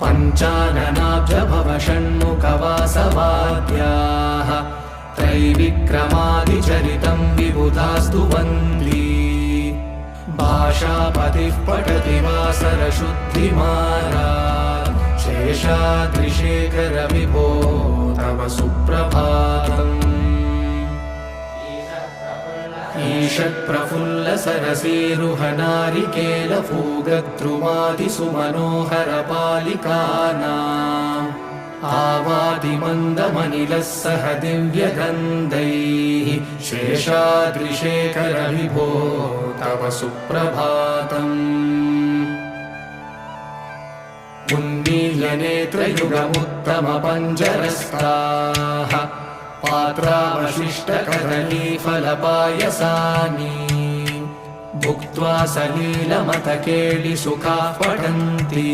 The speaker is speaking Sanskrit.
पञ्चाननाब्जभव षण्मुखवासवाद्याः त्रैविक्रमादिचरितं विबुधास्तु वन्दी भाषापतिः पठति वासरशुद्धिमारात् शेषाद्रिशेखर विभो तव सुप्रभातम् ईषत्प्रफुल्लसरसीरुहनारिकेलफूगद्रुमादिसुमनोहरपालिकानाम् आवादिमन्दमनिलः सह दिव्यगन्धैः शेषाद्रिशेखर विभो तव सुप्रभातम् उन्मील्यनेत्रयुगमुत्तमपञ्जरस्ताः पात्रावशिष्टकदलीफलपायसानि भुक्त्वा सलीलमतकेलिसुखाः पठन्ति।